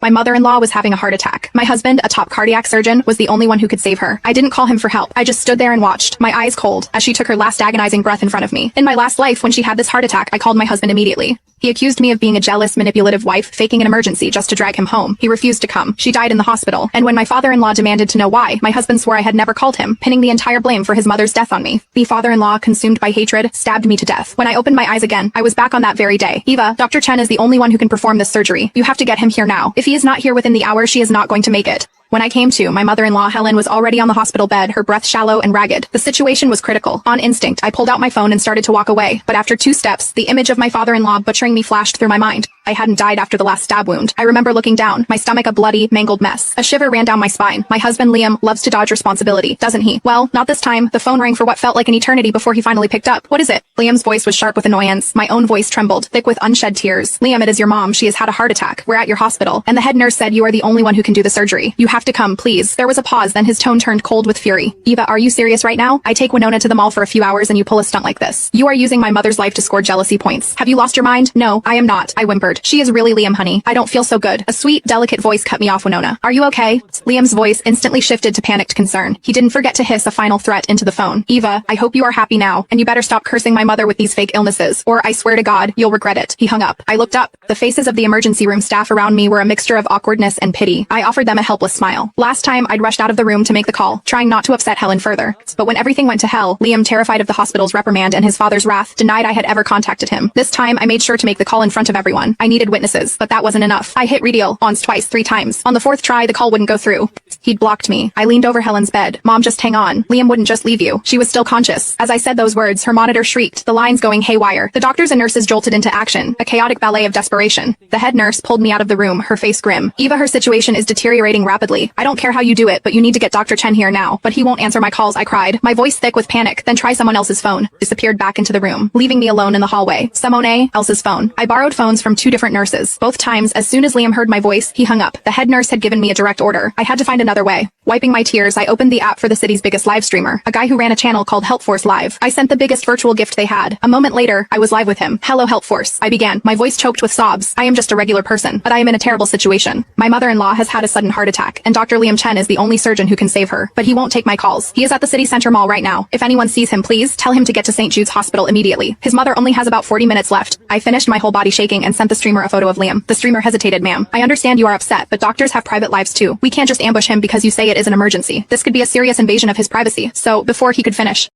My mother-in-law was having a heart attack. My husband, a top cardiac surgeon, was the only one who could save her. I didn't call him for help. I just stood there and watched, my eyes cold, as she took her last agonizing breath in front of me. In my last life, when she had this heart attack, I called my husband immediately. He accused me of being a jealous, manipulative wife, faking an emergency just to drag him home. He refused to come. She died in the hospital. And when my father-in-law demanded to know why, my husband swore I had never called him, pinning the entire blame for his mother's death on me. The father-in-law, consumed by hatred, stabbed me to death. When I opened my eyes again, I was back on that very day. Eva, Dr. Chen is the only one who can perform this surgery. You have to get him here now. If he is not here within the hour, she is not going to make it. When I came to, my mother-in-law Helen was already on the hospital bed, her breath shallow and ragged. The situation was critical. On instinct, I pulled out my phone and started to walk away. But after 2 steps, the image of my father-in-law butchering me flashed through my mind. I hadn't died after the last stab wound. I remember looking down, my stomach a bloody, mangled mess. A shiver ran down my spine. My husband Liam loves to dodge responsibility, doesn't he? Well, not this time. The phone rang for what felt like an eternity before he finally picked up. What is it? Liam's voice was sharp with annoyance. My own voice trembled, thick with unshed tears. Liam, it is your mom. She has had a heart attack. We're at your hospital. And the head nurse said you are the only one who can do the surgery. You have to come, please. There was a pause, then his tone turned cold with fury. Eva, are you serious right now? I take Winona to the mall for a few hours and you pull a stunt like this. You are using my mother's life to score jealousy points. Have you lost your mind? No, I am not. I whimpered. She is really Liam, honey. I don't feel so good. A sweet, delicate voice cut me off. Winona, are you okay? Liam's voice instantly shifted to panicked concern. He didn't forget to hiss a final threat into the phone. Eva, I hope you are happy now, and you better stop cursing my mother with these fake illnesses, or I swear to God, you'll regret it. He hung up. I looked up. The faces of the emergency room staff around me were a mixture of awkwardness and pity. I offered them a helpless smile. Last time, I'd rushed out of the room to make the call, trying not to upset Helen further. But when everything went to hell, Liam, terrified of the hospital's reprimand and his father's wrath, denied I had ever contacted him. This time, I made sure to make the call in front of everyone. I needed witnesses, but that wasn't enough. I hit redial once, twice, 3 times. On the 4th try, the call wouldn't go through. He'd blocked me. I leaned over Helen's bed. Mom, just hang on. Liam wouldn't just leave you. She was still conscious. As I said those words, her monitor shrieked, the lines going haywire. The doctors and nurses jolted into action, a chaotic ballet of desperation. The head nurse pulled me out of the room, her face grim. Eva, her situation is deteriorating rapidly. I don't care how you do it, but you need to get Dr. Chen here now. But he won't answer my calls, I cried, my voice thick with panic. Then try someone else's phone. Disappeared back into the room, leaving me alone in the hallway. Simone, Elsa's phone. I borrowed phones from 2 different nurses. Both times, as soon as Liam heard my voice, he hung up. The head nurse had given me a direct order. I had to find another way. Wiping my tears, I opened the app for the city's biggest live streamer, a guy who ran a channel called HelpForce Live. I sent the biggest virtual gift they had. A moment later, I was live with him. Hello, HelpForce. I began, my voice choked with sobs. I am just a regular person, but I am in a terrible situation. My mother-in-law has had a sudden heart attack, and Dr. Liam Chen is the only surgeon who can save her, but he won't take my calls. He is at the city center mall right now. If anyone sees him, please tell him to get to St. Jude's Hospital immediately. His mother only has about 40 minutes left. I finished, my whole body shaking, and sent the streamer a photo of Liam. The streamer hesitated. Ma'am, I understand you are upset, but doctors have private lives too. We can't just ambush him because you say it is an emergency. This could be a serious invasion of his privacy. So, before he could finish,